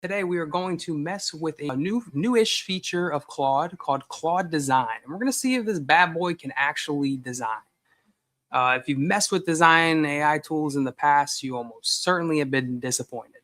Today we are going to mess with a newish feature of Claude called Claude Design. And we're going to see if this bad boy can actually design. If you've messed with design AI tools in the past, you almost certainly have been disappointed.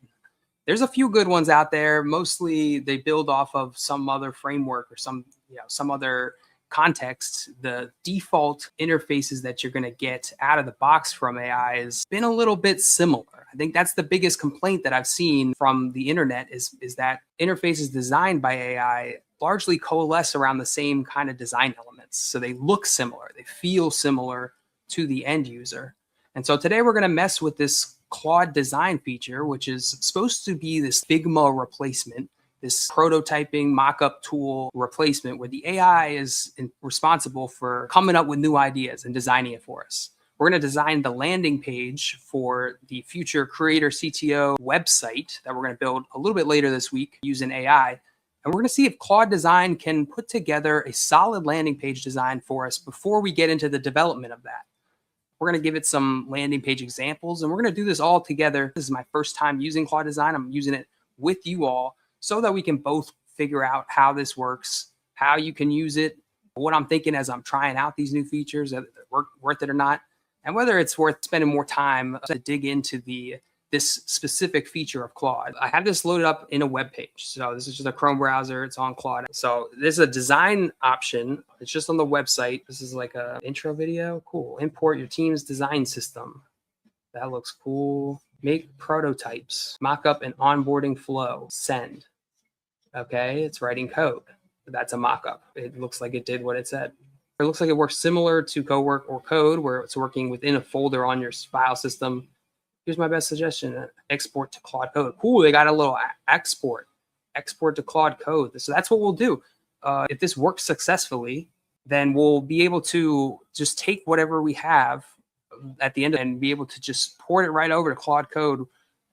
There's a few good ones out there. Mostly they build off of some other framework or some other context. The default interfaces that you're going to get out of the box from AI has been a little bit similar. I think that's the biggest complaint that I've seen from the internet is that interfaces designed by AI largely coalesce around the same kind of design elements. So they look similar, they feel similar to the end user. And so today we're going to mess with this Claude Design feature, which is supposed to be this Figma replacement, this prototyping mock-up tool replacement where the AI is responsible for coming up with new ideas and designing it for us. We're going to design the landing page for the future Creator CTO website that we're going to build a little bit later this week using AI. And we're going to see if Claude Design can put together a solid landing page design for us before we get into the development of that. We're going to give it some landing page examples, and we're going to do this all together. This is my first time using Claude Design. I'm using it with you all so that we can both figure out how this works, how you can use it, what I'm thinking as I'm trying out these new features, whether they're worth it or not, and whether it's worth spending more time to dig into this specific feature of Claude. I have this loaded up in a web page. So this is just a Chrome browser. It's on Claude. So there's a design option. It's just on the website. This is like an intro video. Cool. Import your team's design system. That looks cool. Make prototypes. Mock up an onboarding flow. Send. Okay, it's writing code. That's a mock-up. It looks like it did what it said. It looks like it works similar to CoWork or Code, where it's working within a folder on your file system. Here's my best suggestion: export to Claude Code. Cool, they got a little export to Claude Code. So that's what we'll do. If this works successfully, then we'll be able to just take whatever we have at the end and be able to just port it right over to Claude Code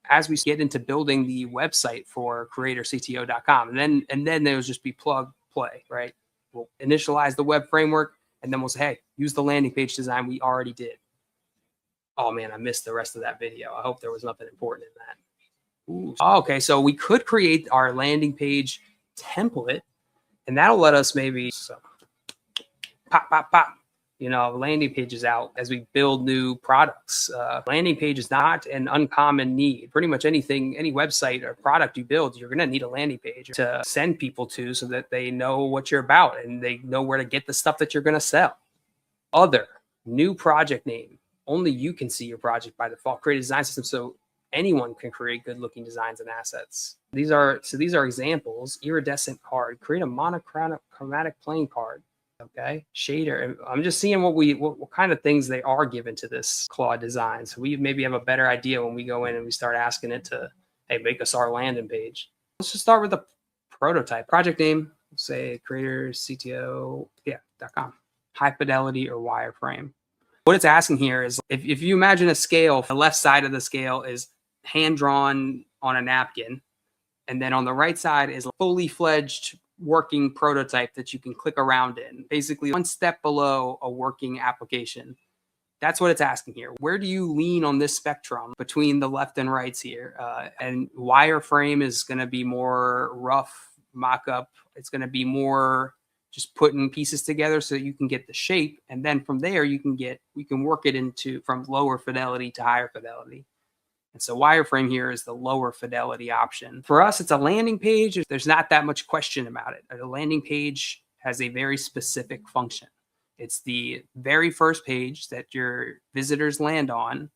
as we get into building the website for creatorcto.com. And then there'll just be plug, play, right? We'll initialize the web framework, and then we'll say, hey, use the landing page design we already did. Oh man, I missed the rest of that video. I hope there was nothing important in that. Ooh. Okay, so we could create our landing page template, and that'll let us maybe pop, landing pages out as we build new products. Landing page is not an uncommon need. Pretty much any website or product you build, you're going to need a landing page to send people to so that they know what you're about and they know where to get the stuff that you're going to sell. Other, new project name. Only you can see your project by default. Create a design system so anyone can create good looking designs and assets. These are examples. Iridescent card. Create a monochromatic plain card. Okay, shader. I'm just seeing what kind of things they are given to this Claude Design. So we maybe have a better idea when we go in and we start asking it to, hey, make us our landing page. Let's just start with the prototype. Project name, say Creator CTO.com. High fidelity or wireframe. What it's asking here is if you imagine a scale, the left side of the scale is hand drawn on a napkin, and then on the right side is a fully fledged working prototype that you can click around in, basically one step below a working application. That's what it's asking here. Where do you lean on this spectrum between the left and rights here? And wireframe is going to be more rough mock-up. It's going to be more just putting pieces together so that you can get the shape. And then from there, we can work it from lower fidelity to higher fidelity. And so wireframe here is the lower fidelity option. For us, it's a landing page. There's not that much question about it. A landing page has a very specific function. It's the very first page that your visitors land on.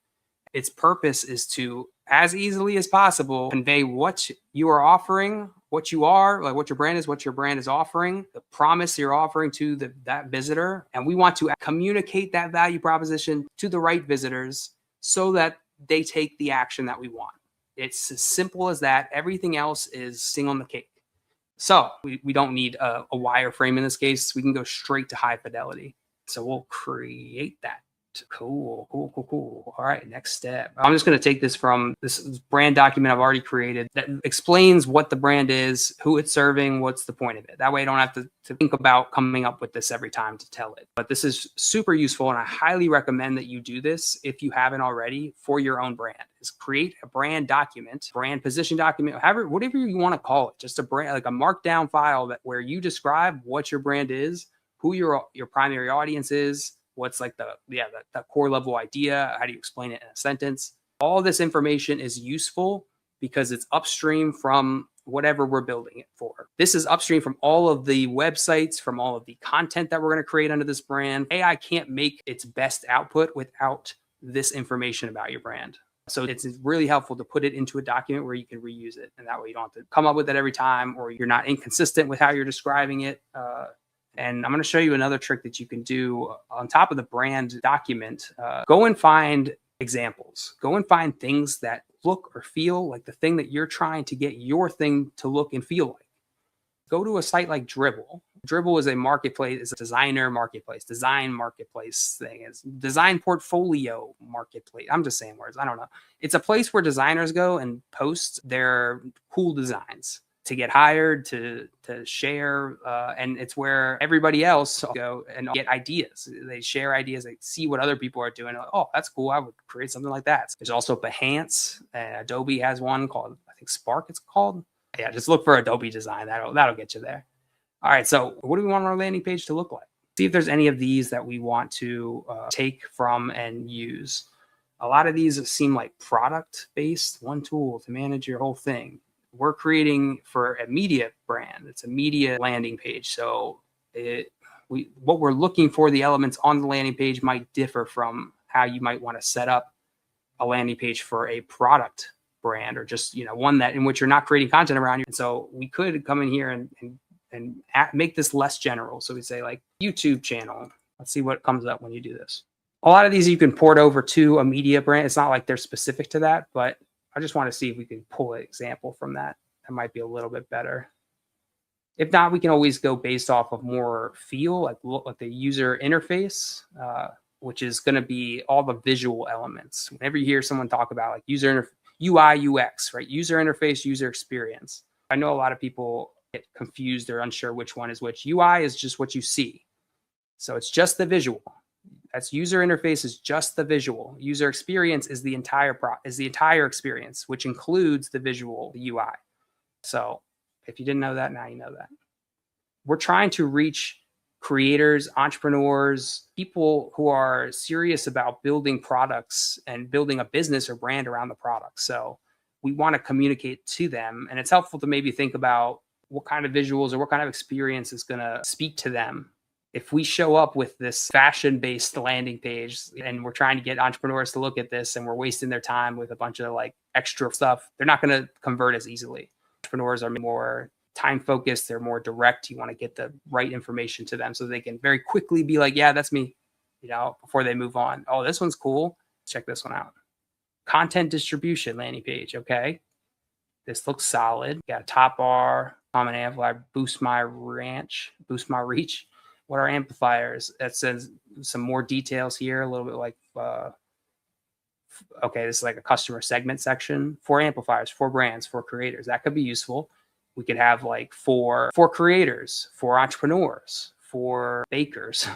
Its purpose is to, as easily as possible, convey what you are offering, what you are, like what your brand is offering, the promise you're offering to that visitor. And we want to communicate that value proposition to the right visitors so that they take the action that we want. It's as simple as that. Everything else is icing on the cake. So we don't need a wireframe in this case. We can go straight to high fidelity. So we'll create that Cool. All right, next step. I'm just going to take this from this brand document I've already created that explains what the brand is, who it's serving, what's the point of it. That way I don't have to think about coming up with this every time to tell it. But this is super useful, and I highly recommend that you do this if you haven't already for your own brand. Is create a brand document, brand position document, however, whatever you want to call it, just a brand, like a markdown file where you describe what your brand is, who your primary audience is, what's like the core level idea, how do you explain it in a sentence. All this information is useful because it's upstream from whatever we're building it for. This is upstream from all of the websites, from all of the content that we're going to create under this brand. AI can't make its best output without this information about your brand. So it's really helpful to put it into a document where you can reuse it. And that way you don't have to come up with it every time, or you're not inconsistent with how you're describing it. And I'm going to show you another trick that you can do on top of the brand document. Go and find examples. Go and find things that look or feel like the thing that you're trying to get your thing to look and feel like. Go to a site like Dribbble. Dribbble is a marketplace, is a designer marketplace, design marketplace thing. It's design portfolio marketplace. I'm just saying words. I don't know. It's a place where designers go and post their cool designs to get hired, to share, and it's where everybody else go and get ideas. They share ideas, they see what other people are doing. Like, oh, that's cool. I would create something like that. There's also Behance. Adobe has one called, I think Spark it's called. Yeah, just look for Adobe Design. That'll get you there. All right, so what do we want our landing page to look like? See if there's any of these that we want to take from and use. A lot of these seem like product-based, one tool to manage your whole thing. We're creating for a media brand. It's a media landing page. So what we're looking for, the elements on the landing page might differ from how you might want to set up a landing page for a product brand, or just, one that in which you're not creating content around you. And so we could come in here and make this less general. So we say like YouTube channel. Let's see what comes up when you do this. A lot of these you can port over to a media brand. It's not like they're specific to that, but I just want to see if we can pull an example from that. That might be a little bit better. If not, we can always go based off of more feel, like the user interface, which is going to be all the visual elements. Whenever you hear someone talk about like UI, UX, right? User interface, user experience. I know a lot of people get confused or unsure which one is which. UI is just what you see. So it's just the visual. That's user interface is just the visual. User experience is the entire experience, which includes the visual, the UI. So if you didn't know that, now you know that. We're trying to reach creators, entrepreneurs, people who are serious about building products and building a business or brand around the product. So we want to communicate to them, and it's helpful to maybe think about what kind of visuals or what kind of experience is going to speak to them. If we show up with this fashion-based landing page and we're trying to get entrepreneurs to look at this and we're wasting their time with a bunch of like extra stuff, they're not going to convert as easily. Entrepreneurs are more time-focused. They're more direct. You want to get the right information to them so they can very quickly be like, yeah, that's me, before they move on. Oh, this one's cool. Check this one out. Content distribution landing page. Okay. This looks solid. Got a top bar, common amplifier, boost my reach. What are amplifiers? That says some more details here, a little bit like, okay, this is like a customer segment section for amplifiers, for brands, for creators. That could be useful. We could have like for creators, for entrepreneurs, for bakers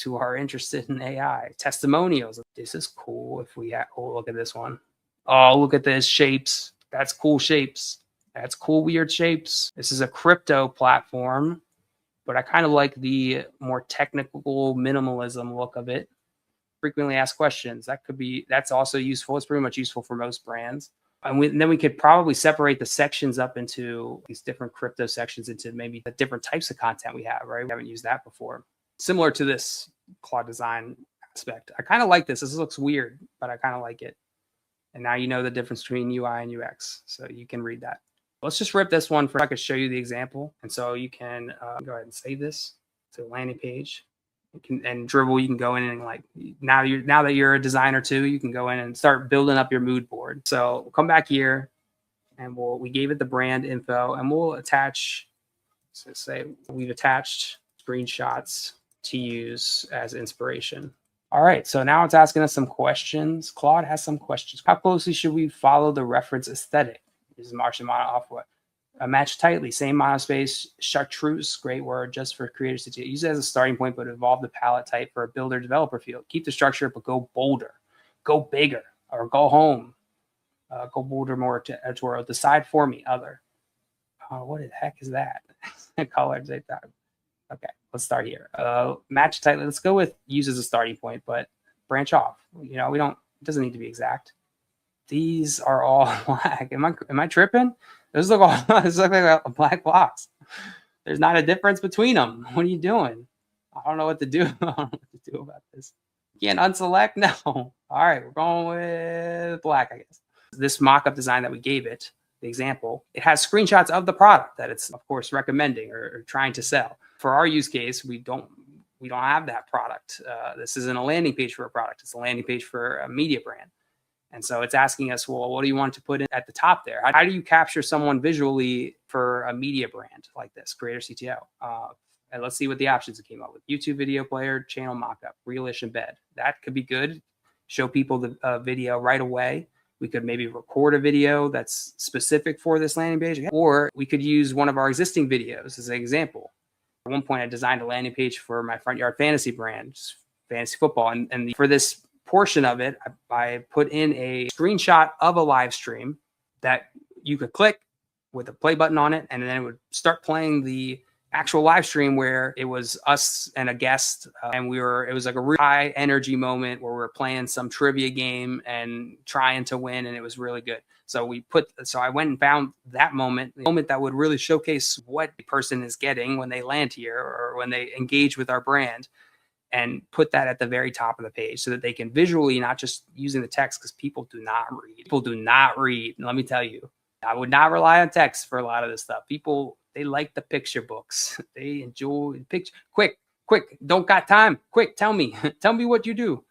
who are interested in AI, testimonials. This is cool. If we look at this one. Oh, look at this shapes. That's cool shapes. That's cool, weird shapes. This is a crypto platform, but I kind of like the more technical minimalism look of it. Frequently asked questions. That's also useful. It's pretty much useful for most brands. And then we could probably separate the sections up into these different crypto sections into maybe the different types of content we have, right? We haven't used that before. Similar to this Claude Design aspect. I kind of like this. This looks weird, but I kind of like it. And now you know the difference between UI and UX. So you can read that. Let's just rip this one I could show you the example. And so you can go ahead and save this to a landing page. And Dribbble, you can go in and like now that you're a designer too, you can go in and start building up your mood board. So we'll come back here and we gave it the brand info, and we'll attach. So say we've attached screenshots to use as inspiration. All right, so now it's asking us some questions. Claude has some questions. How closely should we follow the reference aesthetic? This is Martian model off what? Match tightly, same monospace, chartreuse, great word, just for Creator CTO. Use it as a starting point, but evolve the palette type for a builder developer field. Keep the structure, but go bolder, go bigger, or go home. Go bolder, more editorial. Decide for me, other. What the heck is that? Colors, they thought. Okay, let's start here. Match tightly. Let's go with use as a starting point, but branch off. You know, we don't. It doesn't need to be exact. These are all black. Am I tripping? Those look all. This look like a black box. There's not a difference between them. What are you doing? I don't know what to do. I don't know what to do about this. You can't unselect. No. All right, we're going with black, I guess. This mock-up design that we gave it, the example, it has screenshots of the product that it's, of course, recommending or trying to sell. For our use case, we don't have that product. This isn't a landing page for a product. It's a landing page for a media brand. And so it's asking us, well, what do you want to put in at the top there? How do you capture someone visually for a media brand like this, Creator CTO? And let's see what the options it came up with. YouTube video player, channel mockup, realish embed. That could be good. Show people the video right away. We could maybe record a video that's specific for this landing page, or we could use one of our existing videos as an example. At one point, I designed a landing page for my front yard fantasy brand, fantasy football. And for this portion of it, I put in a screenshot of a live stream that you could click with a play button on it, and then it would start playing the actual live stream where it was us and a guest, and it was like a really high energy moment where we were playing some trivia game and trying to win, and it was really good. So I went and found that moment, the moment that would really showcase what the person is getting when they land here or when they engage with our brand, and put that at the very top of the page so that they can visually, not just using the text, because people do not read. People do not read. And let me tell you, I would not rely on text for a lot of this stuff. People, they like the picture books. They enjoy picture. Quick, don't got time. Quick, tell me what you do.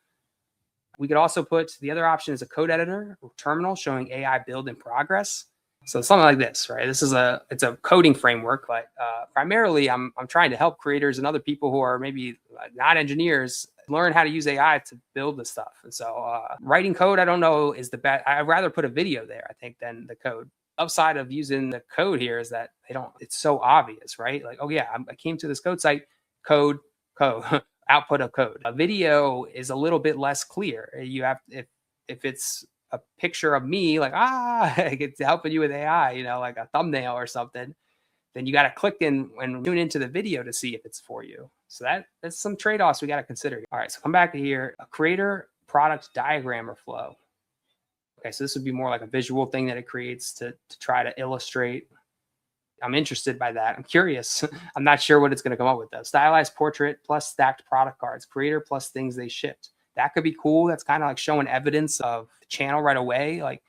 We could also put, the other option is a code editor or terminal showing AI build in progress. So something like this, right? It's a coding framework, but primarily I'm trying to help creators and other people who are maybe not engineers learn how to use AI to build this stuff. And so writing code, I don't know, is the best. I'd rather put a video there, I think, than the code. Upside of using the code here is that it's so obvious, right? Like, oh yeah, I came to this code site, code, output of code. A video is a little bit less clear. You have, if it's a picture of me, like, it's helping you with AI, like a thumbnail or something, then you got to click in and tune into the video to see if it's for you. So that's some trade-offs we got to consider. All right, so come back to here, a creator product diagram or flow. Okay, so this would be more like a visual thing that it creates to try to illustrate. I'm interested by that. I'm curious. I'm not sure what it's going to come up with though. Stylized portrait plus stacked product cards, creator plus things they shipped. That could be cool. That's kind of like showing evidence of the channel right away. Like,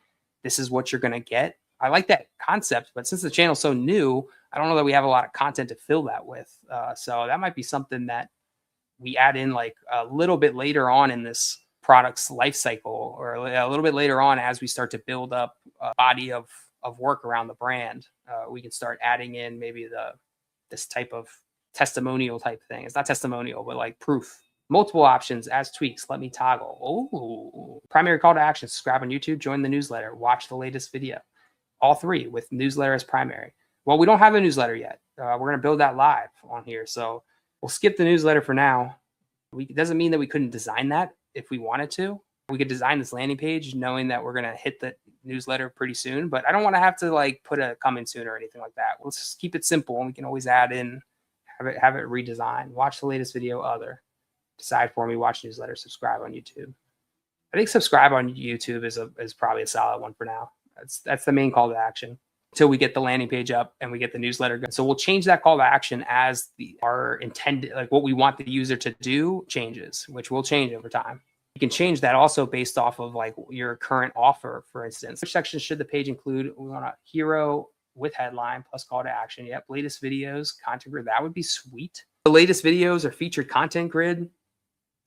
this is what you're going to get. I like that concept, but since the channel's so new, I don't know that we have a lot of content to fill that with. So that might be something that we add in like a little bit later on in this product's life cycle, or a little bit later on as we start to build up a body of work around the brand. We can start adding in maybe this type of testimonial type thing. It's not testimonial, but like proof. Multiple options as tweaks. Let me toggle. Oh, primary call to action. Subscribe on YouTube, join the newsletter, watch the latest video. All three with newsletter as primary. Well, we don't have a newsletter yet. We're going to build that live on here. So we'll skip the newsletter for now. It doesn't mean that we couldn't design that if we wanted to. We could design this landing page knowing that we're going to hit the newsletter pretty soon, but I don't want to have to like put a coming soon or anything like that. Let's just keep it simple, and we can always add in, have it redesigned. Watch the latest video, other. Decide for me, watch newsletter, subscribe on YouTube. I think subscribe on YouTube is probably a solid one for now. That's the main call to action until we get the landing page up and we get the newsletter going. So we'll change that call to action as our intended, like what we want the user to do changes, which will change over time. You can change that also based off of like your current offer, for instance. Which section should the page include? We want a hero with headline plus call to action. Yep, latest videos, content grid. That would be sweet. The latest videos or featured content grid.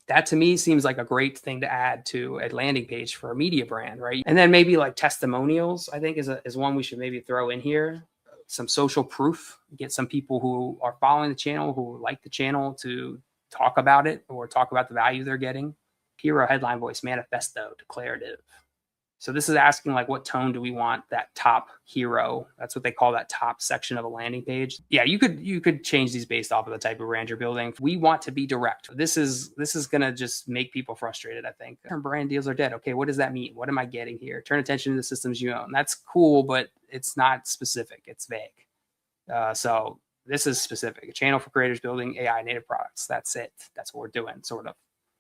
That to me seems like a great thing to add to a landing page for a media brand, right? And then maybe like testimonials, I think is one we should maybe throw in here. Some social proof, get some people who are following the channel, who like the channel, to talk about it or talk about the value they're getting. Hero, headline, voice, manifesto, declarative. So this is asking like, what tone do we want that top hero? That's what they call that top section of a landing page. Yeah, you could change these based off of the type of brand you're building. We want to be direct. This is gonna just make people frustrated, I think. Brand deals are dead. Okay, what does that mean? What am I getting here? Turn attention to the systems you own. That's cool, but it's not specific. It's vague. So this is specific. A channel for creators building AI native products. That's it. That's what we're doing, sort of.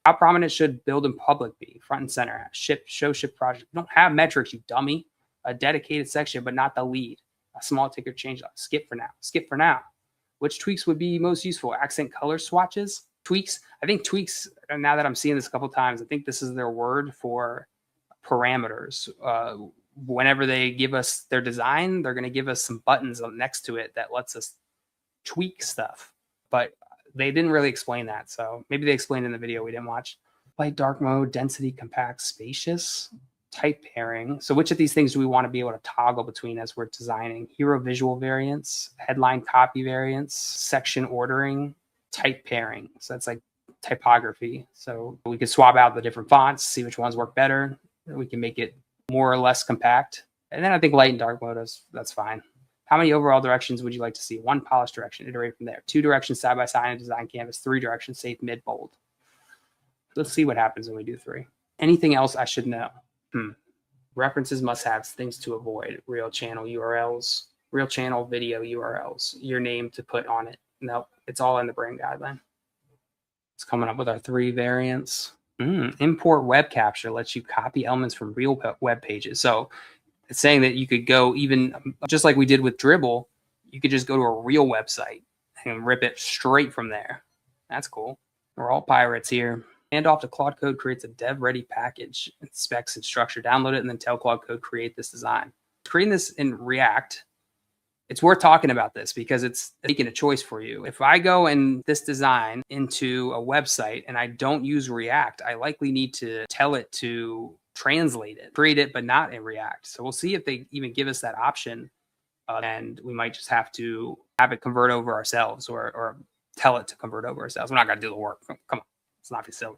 How prominent should build in public be? Front and center. Show ship project. You don't have metrics, you dummy. A dedicated section, but not the lead. A small ticker change. Skip for now. Skip for now. Which tweaks would be most useful? Accent color swatches? Tweaks. I think tweaks, now that I'm seeing this a couple times, I think this is their word for parameters. Whenever they give us their design, they're going to give us some buttons next to it that lets us tweak stuff. But they didn't really explain that. So maybe they explained in the video we didn't watch. Light, dark mode, density, compact, spacious, type pairing. So which of these things do we want to be able to toggle between as we're designing? Hero visual variants, headline copy variants, section ordering, type pairing. So that's like typography. So we could swap out the different fonts, see which ones work better. We can make it more or less compact. And then I think light and dark mode that's fine. How many overall directions would you like to see? 1 polished direction, iterate from there. 2 directions side by side in design canvas. 3 directions safe, mid, bold. Let's see what happens when we do 3. Anything else I should know? References, must-haves, things to avoid. Real channel URLs, real channel video URLs, your name to put on it. Nope, it's all in the brand guideline. It's coming up with our 3 variants. Import web capture lets you copy elements from real web pages. So it's saying that you could go even just like we did with Dribbble, you could just go to a real website and rip it straight from there. That's cool. We're all pirates here. Hand off to Claude Code creates a dev-ready package, specs and structure. Download it and then tell Claude Code create this design. Creating this in React, it's worth talking about this because it's making a choice for you. If I go in this design into a website and I don't use React, I likely need to tell it to translate it, create it, but not in React. So we'll see if they even give us that option. And we might just have to have it convert over ourselves or tell it to convert over ourselves. We're not going to do the work. Come on. It's not silly.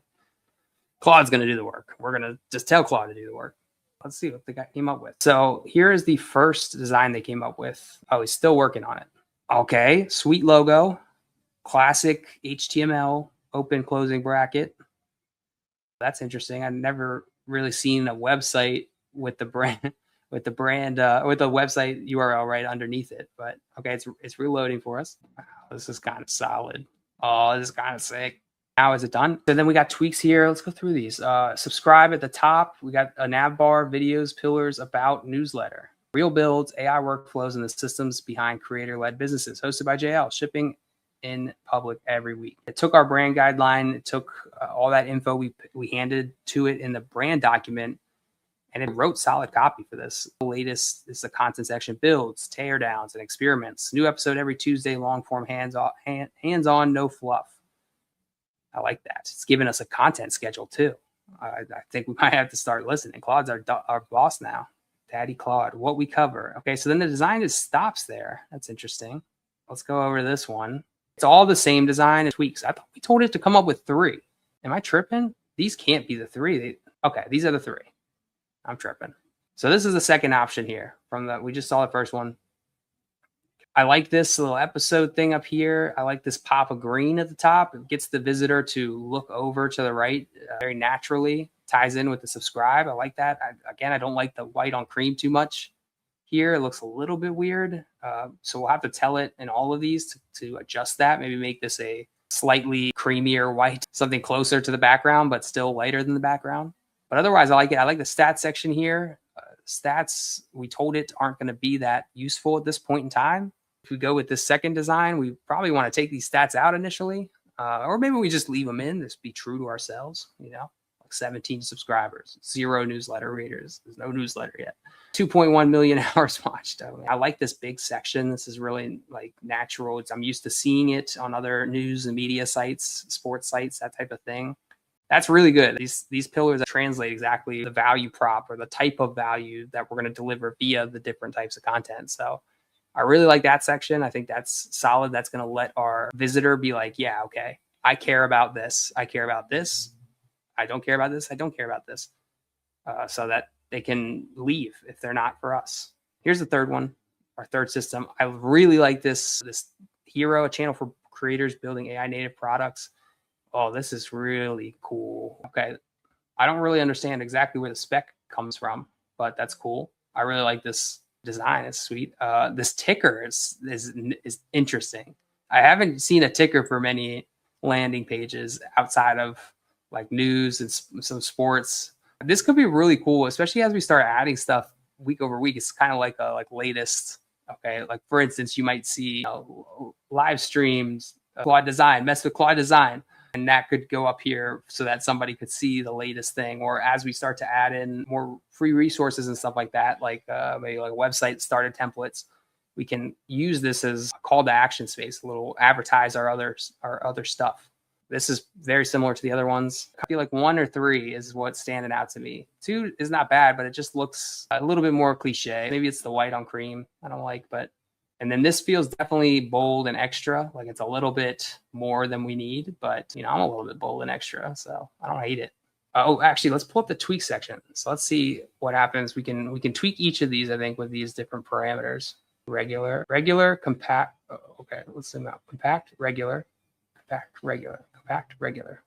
Claude's going to do the work. We're going to just tell Claude to do the work. Let's see what the guy came up with. So here is the first design they came up with. Oh, he's still working on it. Okay. Sweet logo. Classic HTML, open closing bracket. That's interesting. I've never really seen a website with the brand with the website URL right underneath it. But okay, it's reloading for us. Wow, this is kind of solid. Oh, this is kind of sick. Now is it done? So then we got tweaks here. Let's go through these. Subscribe at the top. We got a nav bar, videos, pillars, about, newsletter. Real builds, AI workflows, and the systems behind creator-led businesses. Hosted by JL. Shipping in public every week. It took our brand guideline. It took all that info we handed to it in the brand document, and it wrote solid copy for this. The latest is the content section: builds, teardowns, and experiments. New episode every Tuesday. Long form, hands on, no fluff. I like that. It's giving us a content schedule too. I think we might have to start listening. Claude's our boss now. Daddy Claude, what we cover. Okay, so then the design just stops there. That's interesting. Let's go over this one. It's all the same design and tweaks. I thought we told it to come up with 3. Am I tripping? These can't be the 3. Okay, these are the 3. I'm tripping. So this is the second option here we just saw the first one. I like this little episode thing up here. I like this pop of green at the top. It gets the visitor to look over to the right very naturally. Ties in with the subscribe. I like that. Again, I don't like the white on cream too much here. It looks a little bit weird. So we'll have to tell it in all of these to adjust that. Maybe make this a slightly creamier white, something closer to the background, but still lighter than the background. But otherwise, I like it. I like the stats section here. Stats, we told it, aren't going to be that useful at this point in time. If we go with this second design, we probably want to take these stats out initially, or maybe we just leave them in. Just be true to ourselves, like 17 subscribers, 0 newsletter readers. There's no newsletter yet. 2.1 million hours watched. I like this big section. This is really like natural. I'm used to seeing it on other news and media sites, sports sites, that type of thing. That's really good. These pillars translate exactly the value prop or the type of value that we're going to deliver via the different types of content. So I really like that section. I think that's solid. That's going to let our visitor be like, yeah, okay, I care about this. I care about this. I don't care about this. I don't care about this. So that they can leave if they're not for us. Here's the third one, our third system. I really like this Hero, a channel for creators building AI native products. Oh, this is really cool. Okay. I don't really understand exactly where the spec comes from, but that's cool. I really like this design. It's sweet. This ticker is interesting. I haven't seen a ticker for many landing pages outside of like news and some sports. This could be really cool, especially as we start adding stuff week over week. It's kind of like a latest. Okay, like for instance, you might see live streams, Claude Design, mess with Claude Design, and that could go up here so that somebody could see the latest thing. Or as we start to add in more free resources and stuff like that, like maybe like website starter templates, we can use this as a call to action space, a little advertise our other stuff. This is very similar to the other ones. I feel like 1 or 3 is what's standing out to me. 2 is not bad, but it just looks a little bit more cliche. Maybe it's the white on cream I don't like, but, and then this feels definitely bold and extra. Like it's a little bit more than we need, but you know, I'm a little bit bold and extra, so I don't hate it. Oh, actually, let's pull up the tweak section. So let's see what happens. We can tweak each of these, I think, with these different parameters. Regular, compact. Oh, okay, let's zoom out. Compact, regular, compact, regular. Compact, regular.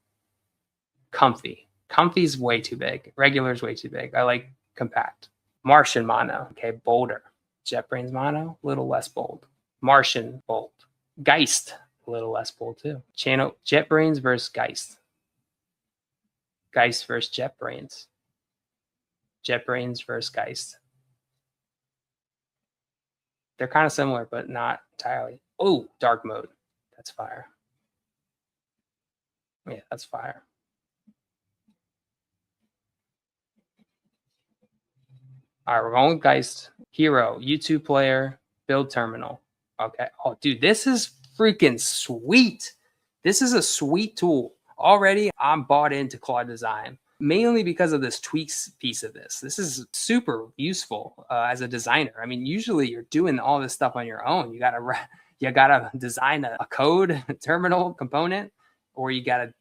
Comfy. Comfy's way too big. Regular's way too big. I like compact. Martian mono. Okay, bolder. JetBrains mono, a little less bold. Martian bold. Geist, a little less bold too. Channel JetBrains versus Geist. Geist versus JetBrains. JetBrains versus Geist. They're kind of similar, but not entirely. Oh, dark mode. That's fire. Yeah, that's fire. All right, we're going with Geist. Hero, YouTube player, build terminal. Okay. Oh, dude, this is freaking sweet. This is a sweet tool. Already, I'm bought into Claude Design, mainly because of this tweaks piece of this. This is super useful as a designer. I mean, usually you're doing all this stuff on your own. You gotta design a code terminal component, or you gotta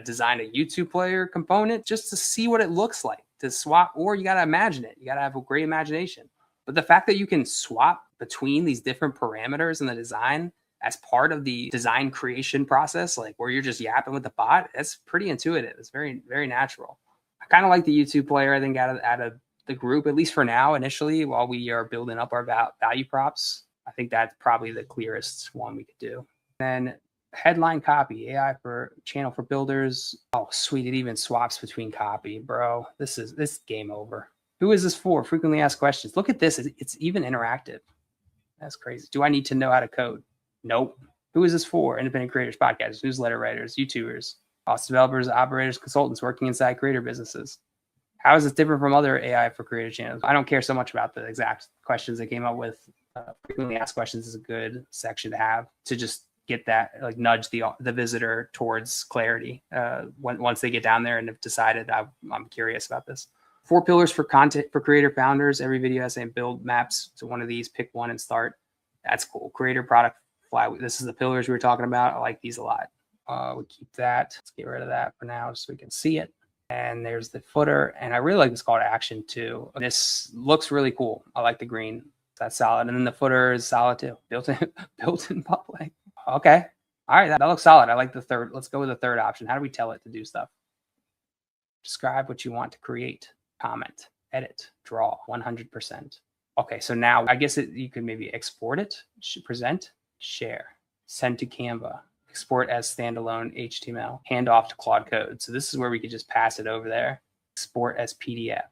design a YouTube player component just to see what it looks like to swap, or you gotta imagine it. You gotta have a great imagination. But the fact that you can swap between these different parameters in the design as part of the design creation process, like where you're just yapping with the bot, that's pretty intuitive. It's very, very natural. I kind of like the YouTube player, I think, out of the group, at least for now, initially, while we are building up our value props. I think that's probably the clearest one we could do. Then headline copy, AI for channel for builders. Oh, sweet. It even swaps between copy, bro. This game over. Who is this for? Frequently asked questions. Look at this. It's even interactive. That's crazy. Do I need to know how to code? Nope. Who is this for? Independent creators, podcasters, newsletter writers, YouTubers, cost developers, operators, consultants working inside creator businesses. How is this different from other AI for creator channels? I don't care so much about the exact questions they came up with. Frequently asked questions is a good section to have to just get that, like, nudge the visitor towards clarity once they get down there and have decided I'm curious about this. 4 pillars for content for creator founders. Every video has a build maps to one of these. Pick one and start. That's cool. Creator product flywheel. This is the pillars we were talking about. I like these a lot. We keep that. Let's get rid of that for now so we can see it. And there's the footer. And I really like this call to action too. This looks really cool. I like the green. That's solid. And then the footer is solid too. Built in public. Okay. All right. That looks solid. I like the third. Let's go with the third option. How do we tell it to do stuff? Describe what you want to create. Comment, edit, draw, 100%. Okay, so now I guess you could maybe export it, present, share, send to Canva, export as standalone HTML, hand off to Claude Code. So this is where we could just pass it over there, export as PDF.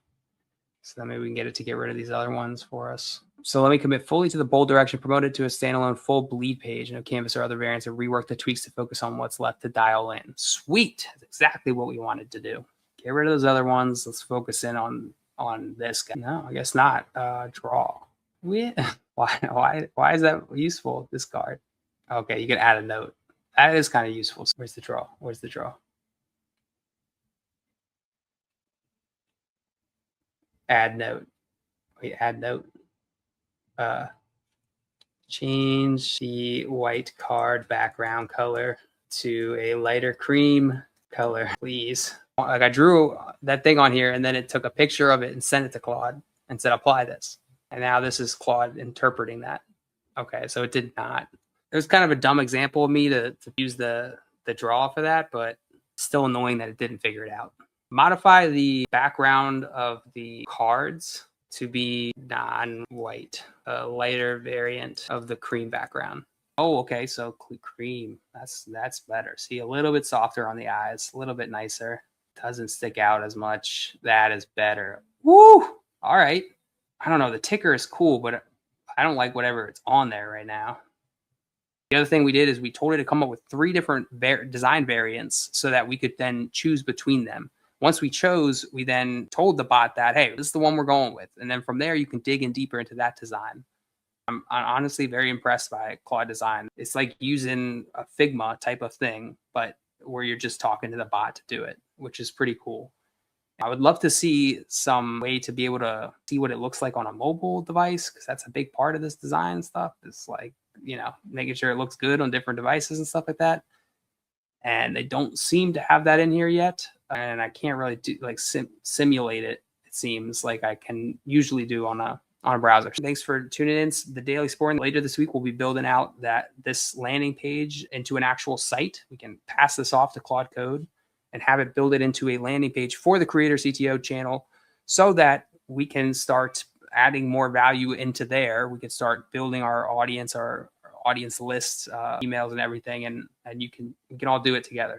So then maybe we can get it to get rid of these other ones for us. So let me commit fully to the bold direction, promote it to a standalone full bleed page, no Canvas or other variants, and rework the tweaks to focus on what's left to dial in. Sweet, that's exactly what we wanted to do. Get rid of those other ones. Let's focus in on this guy. No, I guess not. Draw. Why is that useful, this card? Okay, you can add a note. That is kind of useful. So where's the draw? Where's the draw? Add note. Wait, add note. Change the white card background color to a lighter cream. color, please. Like I drew that thing on here and then it took a picture of it and sent it to Claude and said, apply this. And now this is Claude interpreting that. Okay, so it did not. It was kind of a dumb example of me to use the draw for that, but still annoying that it didn't figure it out. Modify the background of the cards to be non-white, a lighter variant of the cream background. Oh, okay, so cream, that's better. See, a little bit softer on the eyes, a little bit nicer. Doesn't stick out as much. That is better. Woo! All right. I don't know, the ticker is cool, but I don't like whatever it's on there right now. The other thing we did is we told it to come up with 3 different design variants so that we could then choose between them. Once we chose, we then told the bot that, hey, this is the one we're going with. And then from there, you can dig in deeper into that design. I'm honestly very impressed by Claude Design. It's like using a Figma type of thing, but where you're just talking to the bot to do it, which is pretty cool. I would love to see some way to be able to see what it looks like on a mobile device, because that's a big part of this design stuff. It's like, you know, making sure it looks good on different devices and stuff like that. And they don't seem to have that in here yet. And I can't really do like simulate it. It seems like I can usually do on a browser. Thanks for tuning in. The Daily Sporting. Later this week, we'll be building out this landing page into an actual site. We can pass this off to Claude Code and have it build it into a landing page for the Creator CTO channel so that we can start adding more value into there. We can start building our audience lists, emails and everything, and we can all do it together.